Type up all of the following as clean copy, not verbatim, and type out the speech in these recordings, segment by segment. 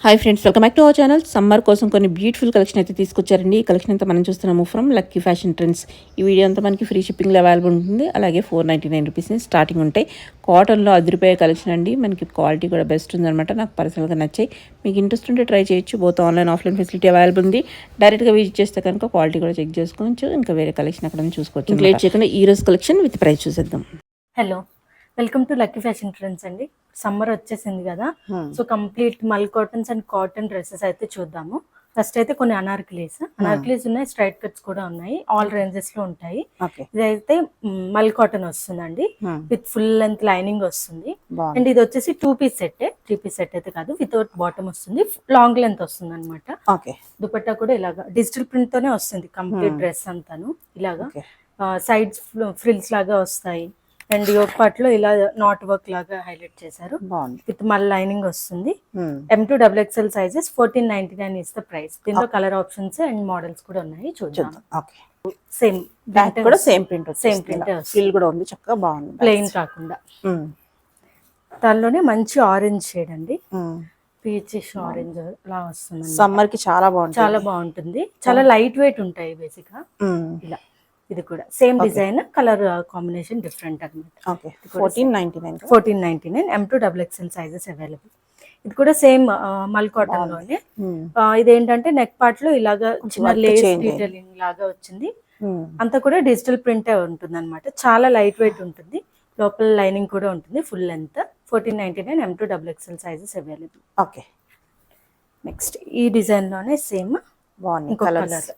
Hi friends, welcome back to our channel. Summer కోసం కొన్ని beautiful collection అయితే తీసుకొచ్చారండి. ఈ కలెక్షన్ అంతా మనం చూస్తున్నాము ఫ్రమ్ లక్కీ ఫ్యాషన్ ట్రెండ్స్. ఈ వీడియో అంతా మనకి ఫ్రీ షిప్పింగ్లో అవైలబుల్ ఉంటుంది. అలాగే 499 రూపీస్ నుంచి స్టార్టింగ్ ఉంటాయి. కాటన్లో అదిరిపోయే కలెక్షన్ అండి. మనకి క్వాలిటీ కూడా బెస్ట్ ఉందన్నమాట. నాకు పర్సనల్గా నచ్చాయి. మీకు ఇంట్రెస్ట్ ఉంటే ట్రై చేయొచ్చు. Both online offline facility available ఉంది. డైరెక్ట్గా విజిట్ చేస్తే కనుక క్వాలిటీ కూడా చెక్ చేసుకోవచ్చు. ఇంకా వేరే కలెక్షన్ అక్కడ చూసుకోవచ్చు. ఇంకా లేట్ చేయకుండా ఈ రోజు కలెక్షన్ విత్ ప్రైస్ చూసేద్దాం. Hello, welcome to lucky fashion trends అండి. సమ్మర్ వచ్చేసింది కదా, సో కంప్లీట్ మల్ కాటన్స్ అండ్ కాటన్ డ్రెస్సెస్ అయితే చూద్దాము. ఫస్ట్ అయితే కొన్ని అనార్కలీస్ ఉన్నాయి, స్ట్రైట్ కట్స్ కూడా ఉన్నాయి, ఆల్ రేంజెస్ లో ఉంటాయి. ఇదైతే మల్ కాటన్ వస్తుందండి, విత్ ఫుల్ లెంత్ లైనింగ్ వస్తుంది. అండ్ ఇది వచ్చేసి 2-piece సెట్, 3-piece సెట్ అయితే కాదు, వితౌట్ బాటమ్ వస్తుంది, లాంగ్ లెంత్ వస్తుంది అనమాట. దుపట్టా కూడా ఇలాగా డిజిటల్ ప్రింట్ తోనే వస్తుంది కంప్లీట్ డ్రెస్ అంతాను. ఇలాగా సైడ్స్ ఫ్రిల్స్ లాగా వస్తాయి. అండ్ యోగ్ పార్ట్ లో ఇలా నాట్ వర్క్ లాగా హైలైట్ చేశారు. విత్ మల్ లైనింగ్ వస్తుంది. M2XXL sizes 1499 is the price. దీంట్లో కలర్ ఆప్షన్స్ అండ్ మోడల్స్ కూడా ఉన్నాయి, చూద్దాం. సేమ్ బ్యాక్ కూడా సేమ్ ప్రింట్ ఫిల్ కూడా ఉంది, చక్కగా బాగుంది, ప్లెయిన్ కాకుండా. దానిలోనే మంచి ఆరెంజ్ షేడ్ అండి, పీచిష్ ఆరెంజ్ లా వస్తుంది. సమ్మర్ కి చాలా బాగుంటుంది. చాలా లైట్ వెయిట్ ఉంటాయి బేసిక్ గా. ఇలా ఇది కూడా same design, colour combination different అనమాట. 1499 M2XXL సైజెస్ అవైలబుల్. ఇది కూడా సేమ్ మల్ కాటన్ లోనే. ఇదేంటంటే నెక్ పార్ట్ లో ఇలాగా చిన్న లేస్ డీటెయిలింగ్ లాగా వచ్చింది. అంతా కూడా డిజిటల్ ప్రింట్ ఉంటుంది అనమాట. చాలా లైట్ వెయిట్ ఉంటుంది. లోపల లైనింగ్ కూడా ఉంటుంది, full length. 1499 M2XXL sizes available. Okay, next ఈ డిజైన్ లోనే సేమ్ ఇంకో కలర్,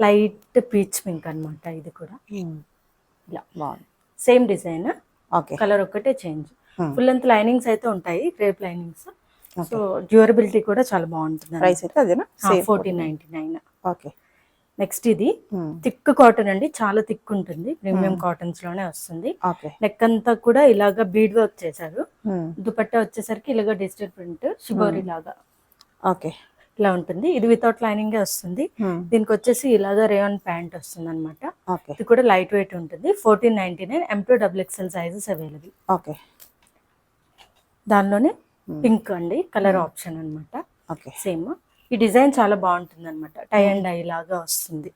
లైట్ పీచ్ పింక్ అనమాట. ఇది కూడా ఇలా సేమ్ డిజైన్, కలర్ ఒక్కటే చేంజ్. ఫుల్ లెంత్ లైనింగ్స్ అయితే ఉంటాయి, క్రేప్ లైనింగ్స్. సో డ్యూరబిలిటీ కూడా చాలా బాగుంటుంది. 1499. ఓకే, నెక్స్ట్ ఇది థిక్ కాటన్ అండి, చాలా థిక్ ఉంటుంది. ప్రీమియం కాటన్స్ లోనే వస్తుంది. నెక్ అంతా కూడా ఇలాగా బీడ్ వర్క్ చేశారు. దుపట్టా వచ్చేసరికి ఇలాగా డిజిటల్ ప్రింట్ షిబోరి లాగా ఇలా ఉంటుంది. ఇది వితౌట్ లైనింగ్ వస్తుంది. దీనికి వచ్చేసి ఇలాగా రేయాన్ ప్యాంట్ వస్తుంది అనమాట. ఇది కూడా లైట్ వెయిట్ ఉంటుంది. 1499 M2XXL సైజెస్ అవైలబుల్. దానిలోనే పింక్ అండి, కలర్ ఆప్షన్ అనమాట. సేమ్ ఈ డిజైన్ చాలా బాగుంటుంది అనమాట. టై అండ్ డై లాగా వస్తుంది.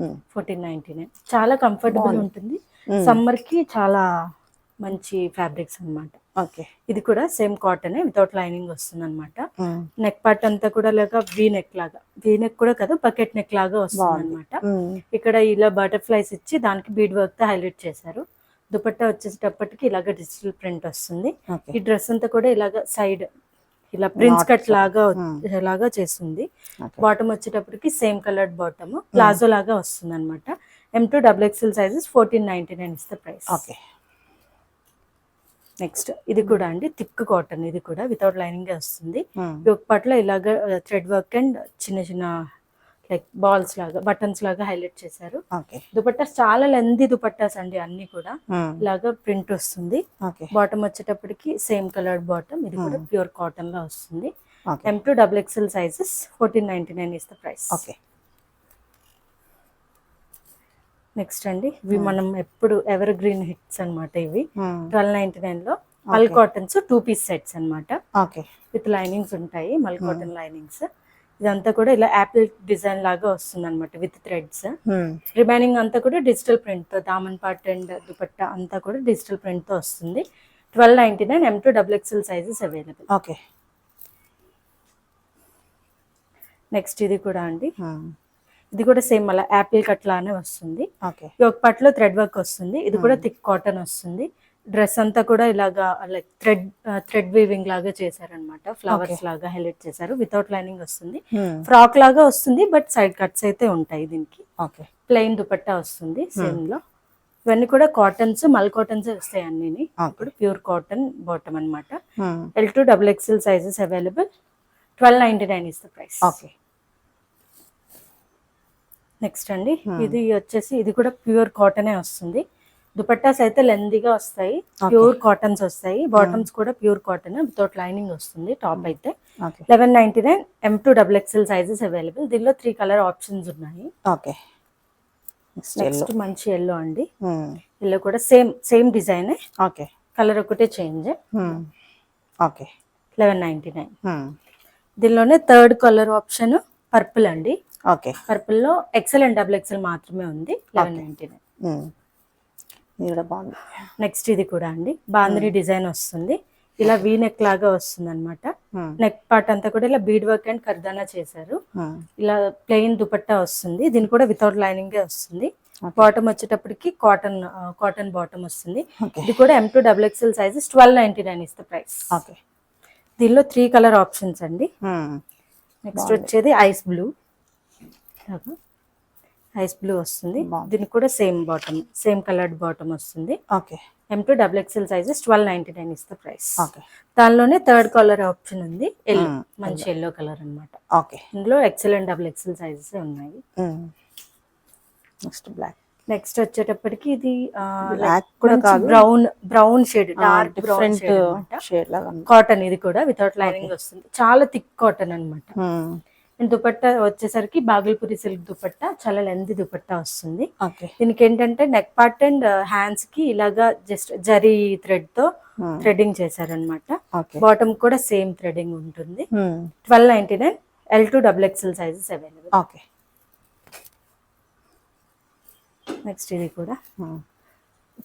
1499 చాలా కంఫర్టబుల్ ఉంటుంది. సమ్మర్ కి చాలా మంచి ఫ్యాబ్రిక్స్ అనమాట. ఇది కూడా సేమ్ కాటన్, వితౌట్ లైనింగ్ వస్తుంది అనమాట. నెక్ పార్ట్ అంతా కూడా లాగా వీ నెక్ కూడా కదా, బకెట్ నెక్ లాగా వస్తుంది అనమాట. ఇక్కడ ఇలా బటర్ఫ్లైస్ ఇచ్చి దానికి బీడ్ వర్క్ తో హైలైట్ చేశారు. దుపట్టా వచ్చేటప్పటికి ఇలాగ డిజిటల్ ప్రింట్ వస్తుంది. ఈ డ్రెస్ అంతా కూడా ఇలాగ సైడ్ ఇలా ప్రిన్స్ కట్ లాగా చేస్తుంది. బాటమ్ వచ్చేటప్పటికి సేమ్ కలర్డ్ బాటమ్, ప్లాజో లాగా వస్తుంది అనమాట. M2XXL sizes 1499 is the price. Next ఇది కూడా అండి థిక్ కాటన్, ఇది కూడా వితౌట్ లైనింగ్ వస్తుంది. ఒక పట్ల ఇలాగ థ్రెడ్ వర్క్ అండ్ చిన్న చిన్న లైక్ బాల్స్ లాగా, బటన్స్ లాగా హైలైట్ చేశారు. దుపట్టాస్ చాలా లెందీ దుపట్టాస్ అండి, అన్ని కూడా ఇలాగా ప్రింట్ వస్తుంది. బాటమ్ వచ్చేటప్పటికి సేమ్ కలర్డ్ బాటమ్, ఇది కూడా ప్యూర్ కాటన్ లో వస్తుంది. M2XXL sizes 1499 is the price. Next అండి ఇవి మనం ఎప్పుడు ఎవర్ గ్రీన్ హిట్స్ అనమాట. ఇవి 1299 లో మల్ కాటన్స్ 2-piece సెట్స్ అనమాట. విత్ లైనింగ్స్ ఉంటాయి, మల్ కాటన్ లైనింగ్స్. ఇదంతా కూడా ఇలా యాపిల్ డిజైన్ లాగా వస్తుంది అనమాట, విత్ థ్రెడ్స్. రిమైనింగ్ అంతా కూడా డిజిటల్ ప్రింట్ తో, దామన్ పార్ట్ అండ్ దుపట్టా అంతా కూడా డిజిటల్ ప్రింట్ తో వస్తుంది. 1299 M2XXL సైజెస్ అవైలబుల్. నెక్స్ట్ ఇది కూడా అండి, ఇది కూడా సేమ్ అలా యాపిల్ కట్ లానే వస్తుంది. ఒక పట్లో థ్రెడ్ వర్క్ వస్తుంది. ఇది కూడా థిక్ కాటన్ వస్తుంది. డ్రెస్ అంతా కూడా ఇలాగా లైక్ థ్రెడ్ వీవింగ్ లాగా చేశారనమాట. ఫ్లవర్స్ లాగా హైలైట్ చేశారు. వితౌట్ లైనింగ్ వస్తుంది. ఫ్రాక్ లాగా వస్తుంది, బట్ సైడ్ కట్స్ అయితే ఉంటాయి దీనికి. ప్లెయిన్ దుపట్టా వస్తుంది సేమ్ లో. ఇవన్నీ కూడా కాటన్స్, మల్ కాటన్స్ వస్తాయి అన్ని. ఇప్పుడు ప్యూర్ కాటన్ బాటమ్ అనమాట. L2XXL sizes available. 1299 is the price. Next అండి ఇది వచ్చేసి, ఇది కూడా ప్యూర్ కాటనే వస్తుంది. దుపట్టాస్ అయితే లెందీగా వస్తాయి, ప్యూర్ కాటన్స్ వస్తాయి. బాటమ్స్ కూడా ప్యూర్ కాటన్, వితౌట్ లైనింగ్ వస్తుంది. టాప్ అయితే 1199 M2XXL సైజెస్ అవైలబుల్. దీనిలో 3 కలర్ ఆప్షన్స్ ఉన్నాయి. నెక్స్ట్ మంచి ఎల్లో అండి, ఎల్లో కూడా సేమ్ డిజైన్, కలర్ ఒకటే చేంజ్. 1199. దీనిలోనే థర్డ్ కలర్ ఆప్షన్ పర్పుల్ అండి. ఓకే. పర్పుల్లో ఎక్సెల్ అండ్ డబుల్ ఎక్సెల్ మాత్రమే ఉంది. 1199. ఇది కూడా బాగుంది. నెక్స్ట్ ఇది కూడా అండి బాందిని డిజైన్ వస్తుంది. ఇలా వీ నెక్ లాగా వస్తుంది అనమాట. నెక్ పార్ట్ అంతా కూడా ఇలా బీడ్ వర్క్ అండ్ కర్దానా చేశారు. ఇలా ప్లెయిన్ దుపట్టా వస్తుంది. దీని కూడా వితౌట్ లైనింగ్ వస్తుంది. బాటమ్ వచ్చేటప్పటికి కాటన్ బాటమ్ వస్తుంది. ఇది కూడా M2 XXL sizes 1299 is the price. Okay. దీనిలో 3 కలర్ ఆప్షన్స్ అండి. నెక్స్ట్ వచ్చేది ఐస్ బ్లూ వస్తుంది. దీనికి కూడా సేమ్ కలర్డ్ బాటమ్ వస్తుంది. Okay. M2 XXL sizes 1299 is the price. Okay. దానిలోనే థర్డ్ కలర్ ఆప్షన్ ఉంది. ఎల్లో, మంచి ఎల్లో కలర్ అన్నమాట. ఓకే. ఇందులో XL and double XL sizes ఉన్నాయి. Next black. నెక్స్ట్ వచ్చేటప్పటికి ఇది బ్లాక్ కూడా కాదు, brown shade, dark brown shade లాగా కాటన్. ఇది కూడా వితౌట్ లైనింగ్ వస్తుంది. చాలా థిక్ కాటన్ అన్నమాట. దుపట్టా వచ్చేసరికి బాగల్పూరి సిల్క్ దుపట్టా, చాలా లెంత్ దుపట్టా వస్తుంది. దీనికి ఏంటంటే నెక్ పార్ట్ అండ్ హ్యాండ్స్ కి ఇలాగా జస్ట్ జరీ థ్రెడ్ తో థ్రెడ్డింగ్ చేశారనమాట. బాటమ్ కూడా సేమ్ థ్రెడ్డింగ్ ఉంటుంది. 1299. L2 XXL sizes available. Okay. Next ఇది కూడా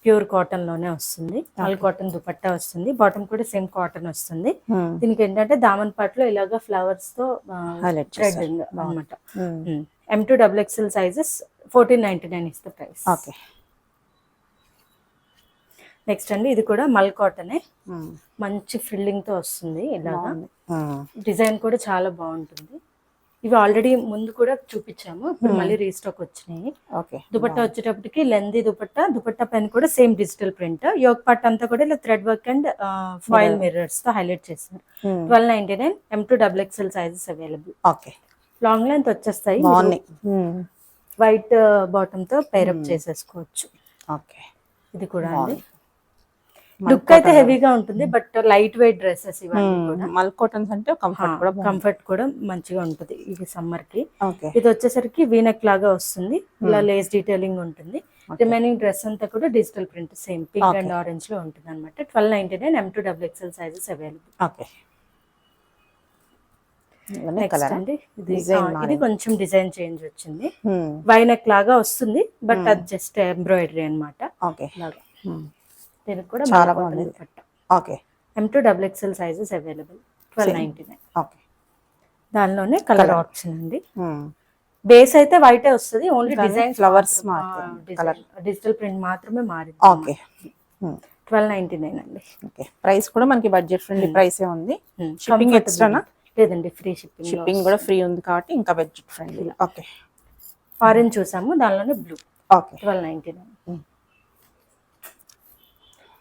ప్యూర్ కాటన్ లోనే వస్తుంది. మల్ కాటన్ దుపట్టా వస్తుంది. బాటమ్ కూడా సేమ్ కాటన్ వస్తుంది. దీనికి ఏంటంటే దామన్ పార్ట్ లో ఇలాగా ఫ్లవర్స్ తో థ్రెడ్డింగ్ అన్నమాట. M2 XXL sizes 1499 is the price. Okay. Next అండి ఇది కూడా మల్ కాటనే, మంచి ఫ్రిల్లింగ్ తో వస్తుంది. ఇలాగా డిజైన్ కూడా చాలా బాగుంటుంది. ఇవి ఆల్రెడీ ముందు కూడా చూపించాము, ఇప్పుడు మళ్ళీ రీస్టాక్ వచ్చినాయి. దుపట్టా వచ్చేటప్పటికి లెందీ దుపట్టా పైన కూడా same digital print. Yoke part అంతా కూడా ఇలా thread work and foil mirrors తో హైలైట్ చేశారు. 1299. M2 XXL sizes available. Okay. Long length వచ్చేస్తాయి. వైట్ బాటమ్ తో పేరప్ చేసేసుకోవచ్చు. ఓకే. ఇది కూడా అండి లుక్ అయితే హెవీగా ఉంటుంది, బట్ లైట్ వెయిట్ డ్రెస్సెస్ ఇవన్నీ కూడా. మల్ కాటన్స్ అంటే కంఫర్ట్ కూడా మంచిగా ఉంటుంది ఇది సమ్మర్ కి. ఇది వచ్చేసరికి వీనెక్ లాగా వస్తుంది. ఇలా లేస్ డీటెయిలింగ్ ఉంటుంది. రిమైనింగ్ డ్రెస్ అంతా కూడా digital print same pink and orange లో ఉంటుంది అనమాట. 1299. M2 XXL sizes available. Okay. Next అండి ఇది కొంచెం డిజైన్ చేంజ్ వచ్చింది. వైనెక్ లాగా వస్తుంది, బట్ అది జస్ట్ ఎంబ్రాయిడరీ అనమాట. దీనికి కూడా చాలా బాగుంది. Okay. M2 XXL sizes available. 1299. Okay. దానిలోనే కలర్ ఆప్షన్ అండి. బేస్ అయితే వైటే వస్తుంది. Only design flowers digital print మాత్రమే మారింది. ఓకే. 1299 అండి. ఓకే. ప్రైస్ కూడా మనకి బడ్జెట్ ఫ్రెండ్లీ ప్రైస్ ఉంది. షిప్పింగ్ ఎక్స్ట్రానా? లేదండి, ఫ్రీ షిప్పింగ్ కూడా ఫ్రీ ఉంది కాబట్టి ఇంకా బడ్జెట్ ఫ్రెండ్లీ. ఓకే. ఆరెంజ్ చూసాము, దానిలోనే బ్లూ. ఓకే. 1299.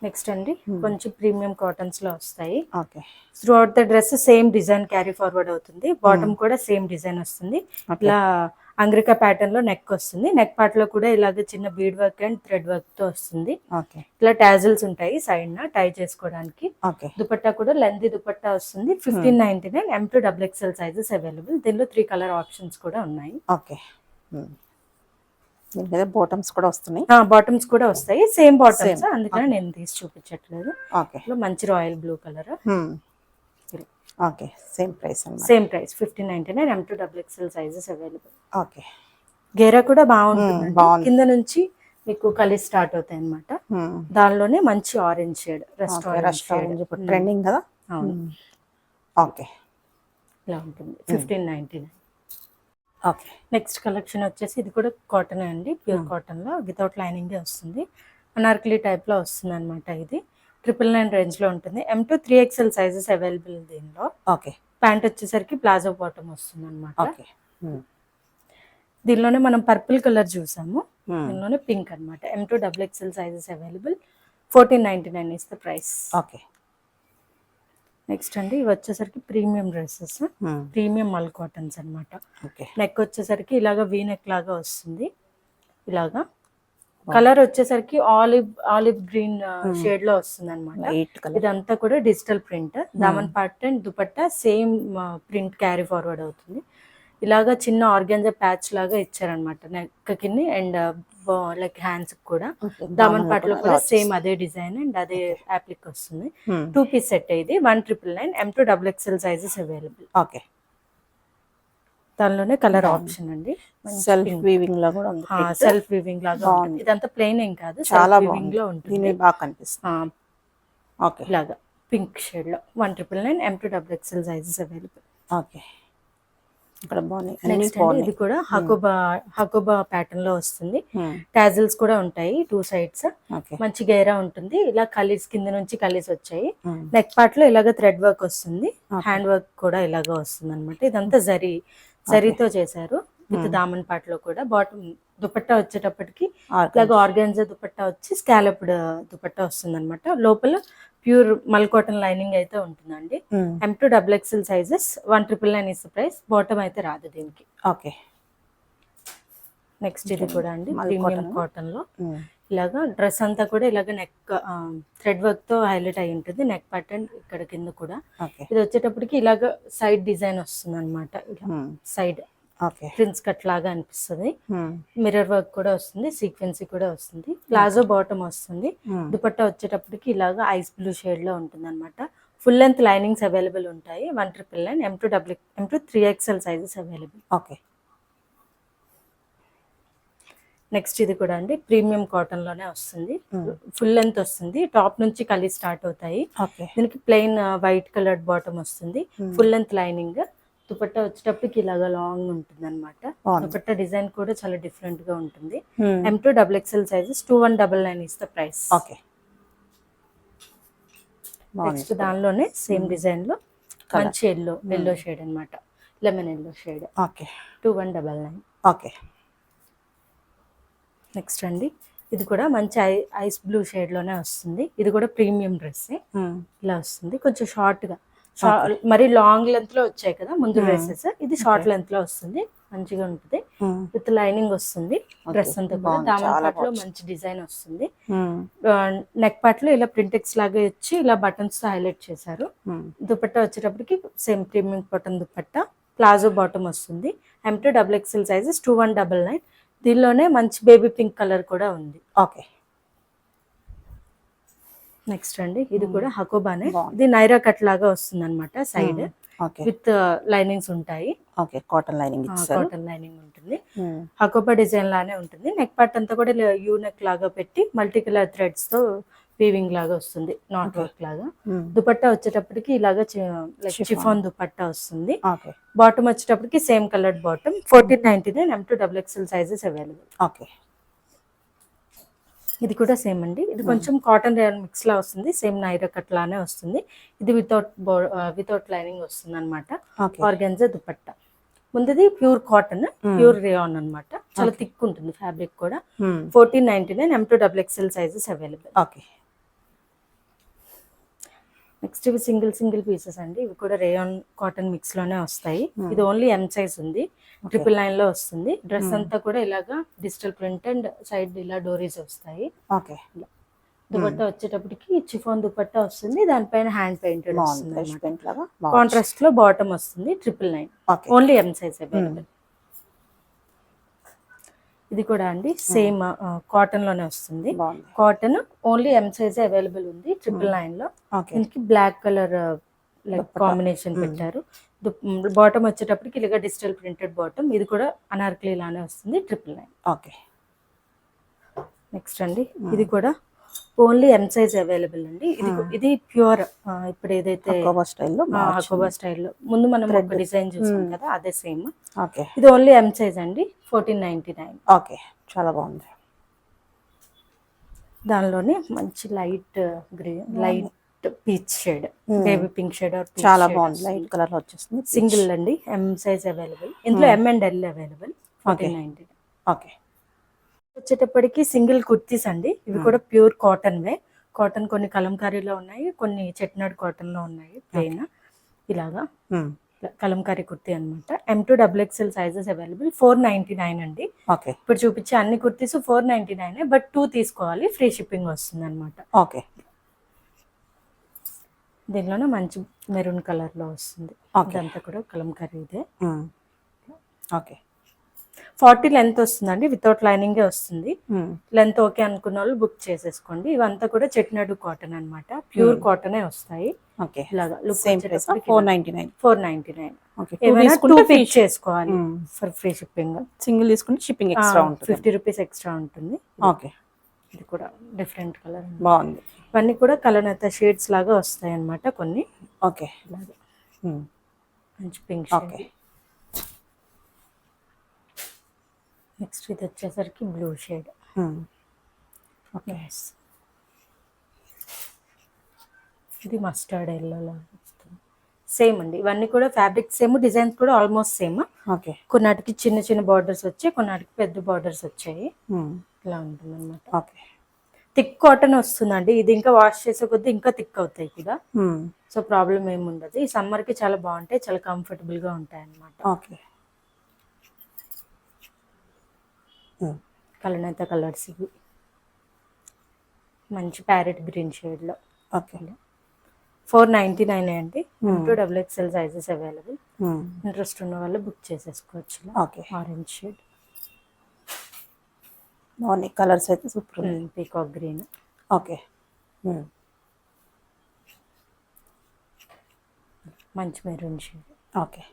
నెక్స్ట్ అండి కొంచెం ప్రీమియం కాటన్స్ లో వస్తాయి. Okay. Through out the dress same design carry forward అవుతుంది. బాటమ్ కూడా సేమ్ డిజైన్ వస్తుంది. ఇలా అంగ్రికా ప్యాటర్న్ లో నెక్ వస్తుంది. నెక్ పార్ట్ లో కూడా ఇలాగ చిన్న bead work and thread work తో వస్తుంది. ఇలా టాజిల్స్ ఉంటాయి సైడ్ న టై చేసుకోవడానికి. దుపట్టా కూడా లెంతీ దుపట్టా వస్తుంది. 1599. M2 XXL sizes available. దీనిలో 3 కలర్ ఆప్షన్స్ కూడా ఉన్నాయి. ఓకే. బాటమ్స్ కూడా వస్తున్నాయి. బాటమ్స్ కూడా వస్తాయి, సేమ్ బాటమ్స్, అందుకని నేను తీసి చూపించట్లేదు. మంచి royal blue colour. Okay. Same price 1599. M2 XXL sizes available. Okay. గేరా కూడా బాగుంటుంది. కింద నుంచి మీకు కలర్ స్టార్ట్ అవుతాయి అన్నమాట. దానిలోనే మంచి ఆరెంజ్ షేడ్, రెస్టారెంట్ ట్రెండింగ్ కదా. ఓకే. ఇలా ఉంటుంది. 1599. ఓకే. నెక్స్ట్ కలెక్షన్ వచ్చేసి ఇది కూడా కాటన్ అండి, ప్యూర్ కాటన్ లో వితౌట్ లైనింగ్ వస్తుంది. అనార్కలి టైప్ లో వస్తుంది అనమాట. ఇది 999 రేంజ్ లో ఉంటుంది. M2 3XL సైజెస్ అవైలబుల్ దీనిలో. ఓకే. ప్యాంట్ వచ్చేసరికి ప్లాజో బాటమ్ వస్తుంది అనమాట. దీనిలోనే మనం పర్పుల్ కలర్ చూసాము, దీనిలోనే పింక్ అనమాట. M2 XXL sizes available. 1499 is the price. Okay. Next అండి ఇవి వచ్చేసరికి ప్రీమియం డ్రెస్సెస్, ప్రీమియం మల్ కాటన్స్ అనమాట. నెక్ వచ్చేసరికి ఇలాగా వీ నెక్ లాగా వస్తుంది. ఇలాగా కలర్ వచ్చేసరికి ఆలివ్ గ్రీన్ షేడ్ లో వస్తుంది అనమాట. ఇదంతా కూడా డిజిటల్ ప్రింట్. దామన్ part and dupatta same print carry forward అవుతుంది. ఇలాగా చిన్న ఆర్గాన్జా ప్యాచ్ లాగా ఇచ్చారనమాట నెక్ కింద అండ్ లైక్ హ్యాండ్స్ కూడా. దామన్ పాటలో కూడా సేమ్ అదే డిజైన్ అండ్ అదే అప్లిక్ వస్తుంది. 2 పీస్ సెట్ ఇది 1999 M2 XXL sizes available. Okay, దానిలోనే కలర్ ఆప్షన్ అండి. సెల్ఫ్ వీవింగ్ లో కూడా ఉంది. సెల్ఫ్ వీవింగ్ లాగా ఉంటుంది. ఇదంతా ప్లెయిన్ ఏం కాదు, చాలా వీవింగ్ లో ఉంటుంది. దీని బాగా కనిపిస్తుంది. ఓకే, ఇలాగా పింక్ షేడ్ లో 1999 M2 XXL sizes available. Okay, ఇక్కడ బాగున్నాయి. నెక్స్ట్ అండి ఇది కూడా హకోబా ప్యాటర్న్ లో వస్తుంది. టాజిల్స్ కూడా ఉంటాయి 2 సైడ్స్. మంచి గైరా ఉంటుంది. ఇలా కలీస్ కింద నుంచి కలీస్ వచ్చాయి. నెక్ పార్ట్ లో ఇలాగ థ్రెడ్ వర్క్ వస్తుంది. హ్యాండ్ వర్క్ కూడా ఇలాగ వస్తుంది అనమాట. ఇదంతా జరీతో చేశారు. విత్ దామన్ పార్ట్ లో కూడా బాటమ్ దుపట్టా వచ్చేటప్పటికి ఇలాగ ఆర్గాన్జా దుపట్టా వచ్చి స్కాలప్డ్ దుపట్టా వస్తుంది అనమాట. లోపల ప్యూర్ మల్ కాటన్ లైనింగ్ అయితే ఉంటుందండి. M2 XXL sizes 1999 is price. Bottom అయితే రాదు దీనికి. ఓకే, నెక్స్ట్ ఇది కూడా అండి ప్రీమియం కాటన్ లో ఇలాగా డ్రెస్ అంతా కూడా ఇలాగ నెక్ థ్రెడ్ వర్క్ తో హైలైట్ అయి ఉంటుంది. నెక్ పార్ట్ అండ్ ఇక్కడ కింద కూడా. ఇది వచ్చేటప్పటికి ఇలాగ సైడ్ డిజైన్ వస్తుంది అనమాట. సైడ్ ప్రిన్స్ కట్ లాగా అనిపిస్తుంది. మిర్రర్ వర్క్ కూడా వస్తుంది, సీక్వెన్సీ కూడా వస్తుంది. ప్లాజో బాటమ్ వస్తుంది. దుపట్టా వచ్చేటప్పటికి ఇలాగా ఐస్ బ్లూ షేడ్ లో ఉంటుంది అనమాట. ఫుల్ లెంత్ లైనింగ్స్ అవైలబుల్ ఉంటాయి. 1999 M2 3XL sizes available. Okay, next ఇది కూడా అండి ప్రీమియం కాటన్ లోనే వస్తుంది. ఫుల్ లెంత్ వస్తుంది. టాప్ నుంచి కలి స్టార్ట్ అవుతాయి. దీనికి ప్లెయిన్ వైట్ కలర్డ్ బాటమ్ వస్తుంది. Full length lining. దుపట్టా వచ్చేటప్పటికి ఇలాగా లాంగ్ ఉంటుంది అనమాట. దుపట్టా డిజైన్ కూడా చాలా డిఫరెంట్ గా ఉంటుంది. M2 XXL sizes 2199 is the price. Okay, next దానిలోనే సేమ్ డిజైన్ లో మంచి ఎల్లో షేడ్ అనమాట. Lemon yellow shade. Okay, 2199. Okay, next అండి ఇది కూడా మంచి ఐస్ బ్లూ షేడ్ లోనే వస్తుంది. ఇది కూడా ప్రీమియం డ్రెస్ ఇలా వస్తుంది. కొంచెం షార్ట్ గా మరి లాంగ్ లెంత్ లో వచ్చాయి కదా ముందు డ్రెస్సెస్. ఇది షార్ట్ లెంత్ లో వస్తుంది. మంచిగా ఉంటుంది. విత్ లైనింగ్ వస్తుంది. డ్రెస్ అంతా కూడా దామన్ పార్ట్ లో మంచి డిజైన్ వస్తుంది. నెక్ పార్ట్ లో ఇలా ప్రింటెక్స్ లాగా వచ్చి ఇలా బటన్స్ తో హైలైట్ చేశారు. దుపట్టా వచ్చేటప్పటికి same premium cotton dupatta. Palazzo bottom వస్తుంది. M2 XXL sizes 2199. దీనిలోనే మంచి బేబీ పింక్ కలర్ కూడా ఉంది. ఓకే, నెక్స్ట్ అండి ఇది కూడా హకోబానే. ఇది నైరా కట్ లాగా వస్తుంది అనమాట. సైడ్ విత్ లైనింగ్స్ ఉంటాయి. ఓకే, కాటన్ లైనింగ్ ఉంటుంది. హకోబా డిజైన్ లానే ఉంటుంది. నెక్ పార్ట్ అంతా కూడా యూ నెక్ లాగా పెట్టి మల్టీ కలర్ థ్రెడ్స్ తో వీవింగ్ లాగా వస్తుంది. నాట్ వర్క్ లాగా. దుపట్టా వచ్చేటప్పటికి ఇలాగా చిఫాన్ దుపట్టా వస్తుంది. బాటమ్ వచ్చేటప్పటికి same coloured bottom. 1499 M2 XXL sizes available. Okay, ఇది కూడా సేమ్ అండి. ఇది కొంచెం కాటన్ రేయాన్ మిక్స్ లా వస్తుంది. సేమ్ నైరా కట్ లానే వస్తుంది. ఇది వితౌట్ లైనింగ్ వస్తుంది అనమాట. ఆర్గాన్జా దుపట్టా. ముందుది ప్యూర్ కాటన్, ప్యూర్ రేయాన్ అనమాట. చాలా థిక్ ఉంటుంది ఫ్యాబ్రిక్ కూడా. 1499 M2 XXL sizes available. Okay, next ఇవి సింగిల్ పీసెస్ అండి. ఇవి కూడా రేయాన్ కాటన్ మిక్స్ లోనే వస్తాయి. ఇది ఓన్లీ M సైజ్ ఉంది. 999 లో వస్తుంది. డ్రెస్ అంతా కూడా ఇలాగా డిజిటల్ ప్రింట్ అండ్ సైడ్ ఇలా డోరీస్ వస్తాయి. ఓకే, దుపట్టా వచ్చేటప్పటికి చిఫాన్ దుపట్టా వస్తుంది. దానిపైన హ్యాండ్ పెయింటెడ్ వస్తుంది. కాంట్రాస్ట్ లో బాటమ్ వస్తుంది. 999. Only M size available. ఇది కూడా అండి సేమ్ కాటన్ లోనే వస్తుంది. Cotton only M size available ఉంది 999 లో. దీనికి బ్లాక్ కలర్ లైక్ కాంబినేషన్ పెట్టారు. బాటమ్ వచ్చేటప్పటికి ఇలాగా డిజిటల్ ప్రింటెడ్ బాటమ్. ఇది కూడా అనార్కలి లానే వస్తుంది. 999. ఓకే, నెక్స్ట్ అండి ఇది కూడా ఓన్లీ M సైజ్ అవైలబుల్ అండి. ఇది ప్యూర్ ఇప్పుడు ఏదైతే హకోబా స్టైల్లో ముందు మనం ఒక డిజైన్ చూసాం కదా అదే సేమ్. ఇది ఓన్లీ M సైజ్ అండి. 1499. ఓకే, చాలా బాగుంది. దానిలోనే మంచి light green, light peach shade, baby pink shade చాలా బాగుంది. లైట్ కలర్ లో వచ్చేస్తుంది. సింగిల్ అండి. M size available. ఇందులో M and L available. 1499. Okay, వచ్చేటప్పటికి సింగిల్ కుర్తీస్ అండి. ఇవి కూడా ప్యూర్ కాటన్ వే. కాటన్ కొన్ని కలంకారీలో ఉన్నాయి, కొన్ని చెట్నాడ్ కాటన్ లో ఉన్నాయి. ప్లెయిన్ ఇలాగా కలంకారీ కుర్తీ అనమాట. M2 XXL sizes available. 499 అండి. ఇప్పుడు చూపించే అన్ని కుర్తీస్ 499. బట్ 2 తీసుకోవాలి, ఫ్రీ షిప్పింగ్ వస్తుంది అనమాట. ఓకే, దీనిలోనే మంచి మెరూన్ కలర్ లో వస్తుంది. ఇదంతా కూడా కలంకారీ ఇదే. ఓకే. 40 లెంత్ వస్తుందండి, వితౌట్ లైనింగే వస్తుంది. లెంత్ ఓకే అనుకున్న వాళ్ళు బుక్ చేసేసుకోండి. ఇవంతా కూడా చెట్నడు కాటన్ అన్నమాట, ప్యూర్ కాటనే వస్తాయి. ఓకే. ఇలాగా లుక్ సేమ్ ప్రైస్ 499. 499. ఓకే. ఏమైనా టూ తీసుకుంటే పీస్ చేసుకోవాలి ఫర్ ఫ్రీ షిప్పింగ్. సింగిల్ తీసుకుంటే షిప్పింగ్ ఎక్స్ట్రా ఉంటుంది. 50 రూపీస్ ఎక్స్ట్రా ఉంటుంది. ఓకే. ఇది కూడా డిఫరెంట్ కలర్, బాగుంది. ఇవన్నీ కూడా కలనేత షేడ్స్ లాగా వస్తాయి అన్నమాట కొన్ని. ఓకే. ఇలాగా మంచి పింక్ ఓకే. షేడ్. నెక్స్ట్ ఇది వచ్చేసరికి బ్లూ షేడ్. ఓకే. ఇది మస్టర్డ్ ఎల్లోలో వస్తుంది. సేమ్ అండి, ఇవన్నీ కూడా ఫ్యాబ్రిక్ సేమ్, డిజైన్స్ కూడా ఆల్మోస్ట్ సేమ్. ఓకే. కొన్నాటికి చిన్న చిన్న బార్డర్స్ వచ్చాయి, కొన్నాటికి పెద్ద బార్డర్స్ వచ్చాయి. ఇలా ఉంటుంది అనమాట. ఓకే. థిక్ కాటన్ వస్తుందండి, ఇది ఇంకా వాష్ చేసే కొద్దీ ఇంకా థిక్ అవుతాయి కూడా. సో ప్రాబ్లం ఏమి ఉండదు. ఈ సమ్మర్కి చాలా బాగుంటాయి, చాలా కంఫర్టబుల్గా ఉంటాయి అన్నమాట. ఓకే. కలనేత కలర్స్ ఇవి మంచి ప్యారెట్ గ్రీన్ షేడ్లో. ఓకే. 499 అండి. 2XXL sizes available. ఇంట్రెస్ట్ ఉన్న వాళ్ళు బుక్ చేసేసుకోవచ్చు. ఓకే. ఆరెంజ్ షేడ్, బాగున్నాయి కలర్స్ అయితే సూపర్. Peacock green. ఓకే. మంచి మెరూన్ షేడ్. ఓకే.